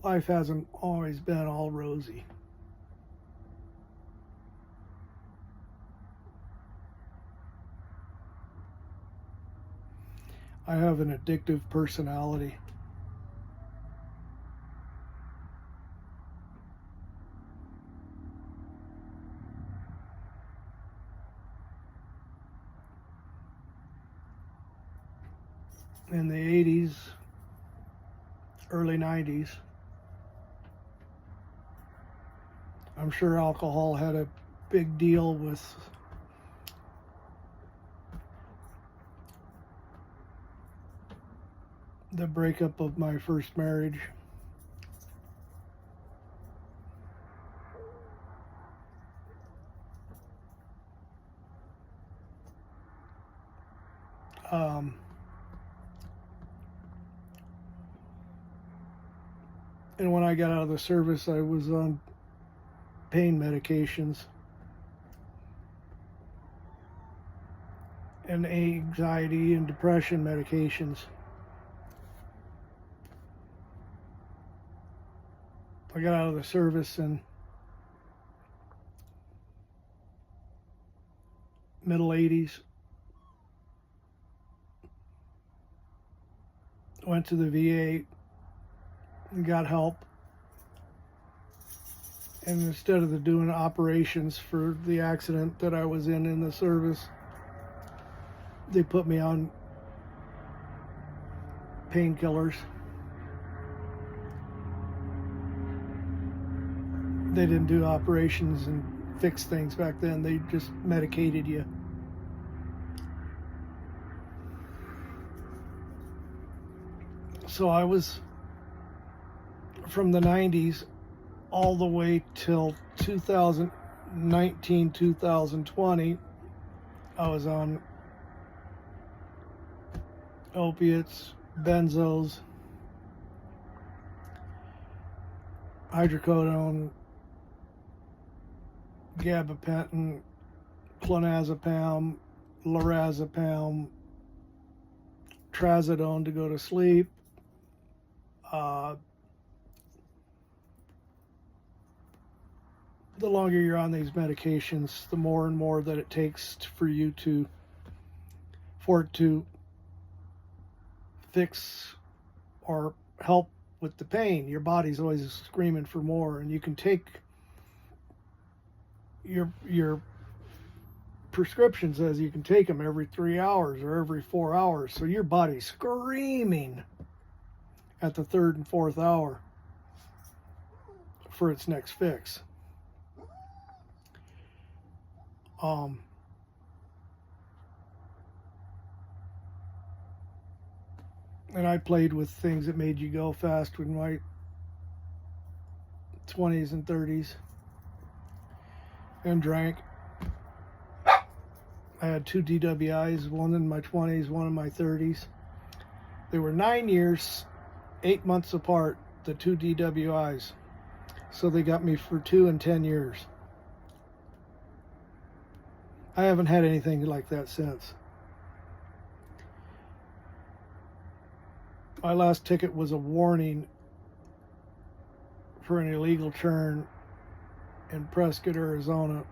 life hasn't always been all rosy. I have an addictive personality. In the 80s, early 90s, I'm sure alcohol had a big deal with the breakup of my first marriage. Um, and when I got out of the service, I was on pain medications and anxiety and depression medications. I got out of the service in middle 80s. Went to the VA and got help. And instead of doing operations for the accident that I was in the service, they put me on painkillers. They didn't do operations and fix things back then. They just medicated you. So I was, from the 90s all the way till 2019, 2020, I was on opiates, benzos, hydrocodone, gabapentin, clonazepam, lorazepam, trazodone to go to sleep. The longer you're on these medications, the more and more that it takes for it to fix or help with the pain. Your body's always screaming for more, and you can take your prescription says you can take them every 3 hours or every 4 hours, so your body's screaming at the third and fourth hour for its next fix. And I played with things that made you go fast in my 20s and 30s and drank. I had 2 DWIs, one in my 20s, one in my 30s. They were 9 years, 8 months apart, the 2 DWIs. So they got me for 2 and 10 years. I haven't had anything like that since. My last ticket was a warning for an illegal turn in Prescott, Arizona,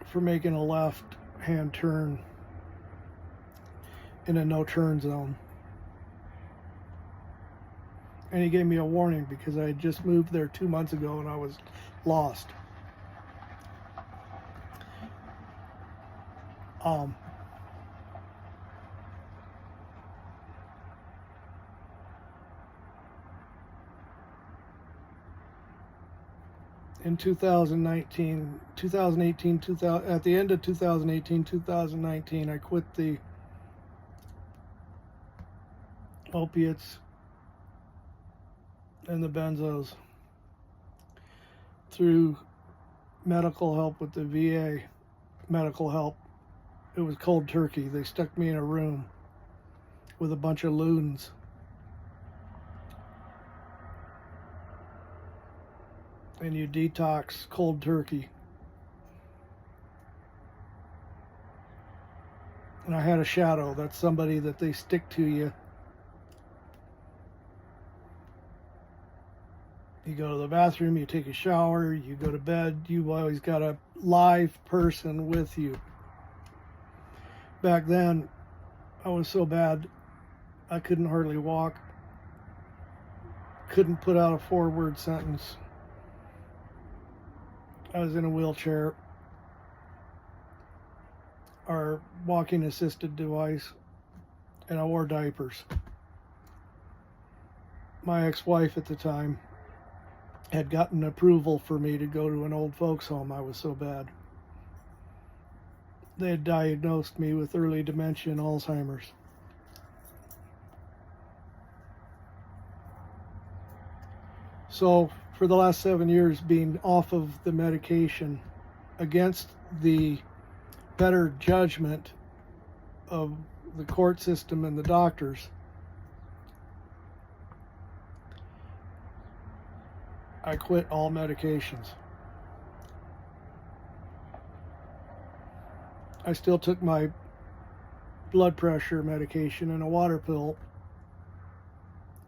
for making a left-hand turn in a no-turn zone. And he gave me a warning because I had just moved there 2 months ago and I was lost. In 2019, 2018, at the end of 2018, 2019, I quit the opiates and the benzos through medical help with the VA. Medical help. It was cold turkey. They stuck me in a room with a bunch of loons. And you detox cold turkey. And I had a shadow. That's somebody that they stick to you You go to the bathroom, you take a shower, you go to bed, you've always got a live person with you. Back then, I was so bad, I couldn't hardly walk, couldn't put out a 4-word sentence. I was in a wheelchair or walking assisted device, and I wore diapers. My ex-wife at the time had gotten approval for me to go to an old folks home. I was so bad. They had diagnosed me with early dementia and Alzheimer's. So for the last 7 years, being off of the medication against the better judgment of the court system and the doctors, I quit all medications. I still took my blood pressure medication and a water pill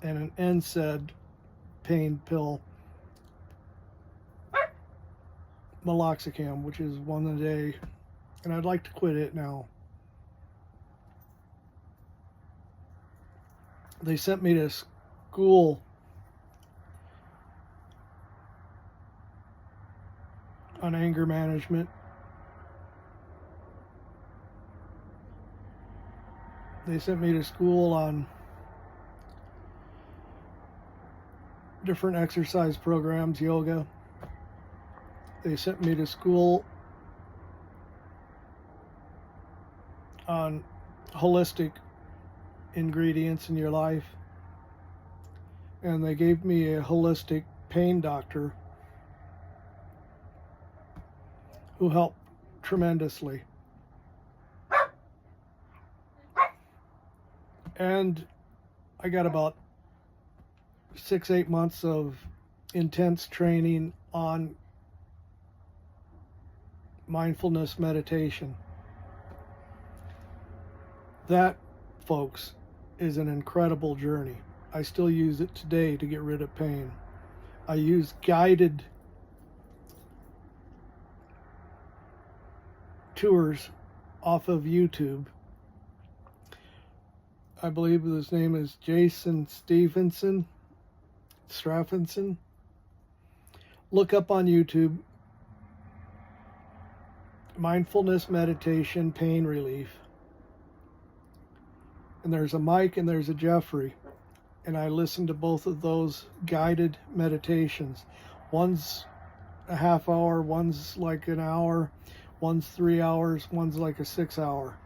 and an NSAID pain pill, meloxicam, which is one a day, and I'd like to quit it now. They sent me to school on anger management. They sent me to school on different exercise programs, yoga. They sent me to school on holistic ingredients in your life. And they gave me a holistic pain doctor who helped tremendously. And I got about 6-8 months of intense training on mindfulness meditation. That, folks, is an incredible journey. I still use it today to get rid of pain. I use guided tours off of YouTube. I believe his name is Jason Stephenson. Look up on YouTube, mindfulness meditation pain relief. And there's a Mike and there's a Jeffrey. And I listen to both of those guided meditations. One's a half hour, one's like an hour, one's 3 hours, one's like a 6 hour.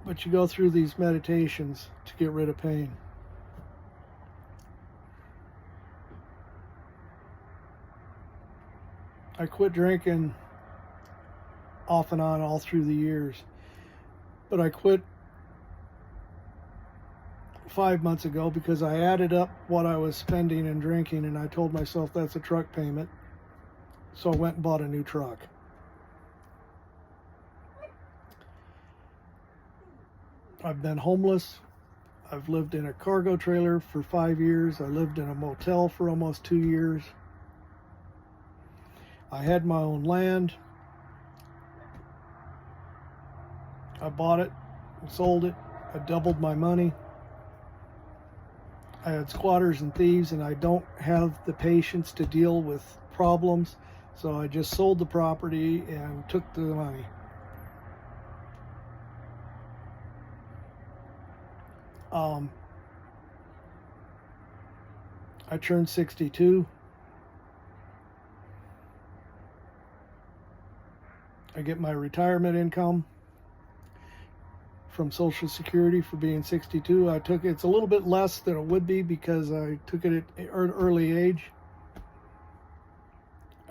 But you go through these meditations to get rid of pain. I quit drinking off and on all through the years. But I quit 5 months ago because I added up what I was spending in drinking, and I told myself that's a truck payment. So I went and bought a new truck. I've been homeless. I've lived in a cargo trailer for 5 years. I lived in a motel for almost 2 years. I had my own land. I bought it, sold it. I doubled my money. I had squatters and thieves, and I don't have the patience to deal with problems. So I just sold the property and took the money. I turned 62. I get my retirement income from Social Security for being 62. It's a little bit less than it would be because I took it at an early age.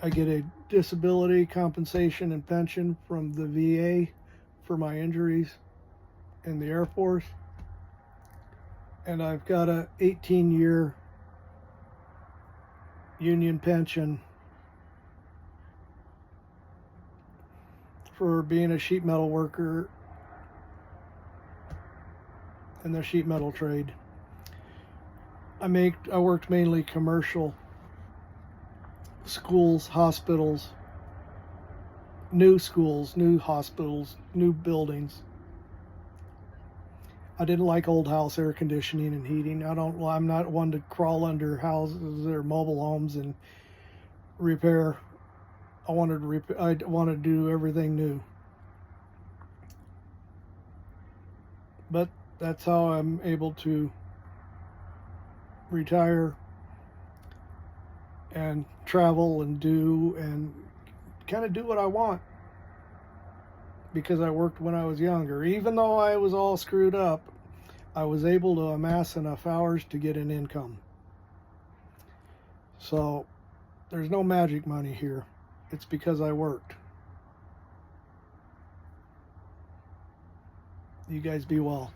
I get a disability compensation and pension from the VA for my injuries in the Air Force. And I've got a 18-year union pension for being a sheet metal worker in the sheet metal trade. I worked mainly commercial schools, hospitals, new schools, new hospitals, new buildings. I didn't like old house air conditioning and heating. I'm not one to crawl under houses or mobile homes and repair. I wanted to do everything new. But that's how I'm able to retire and travel and kind of do what I want, because I worked when I was younger. Even though I was all screwed up, I was able to amass enough hours to get an income. So there's no magic money here. It's because I worked. You guys be well.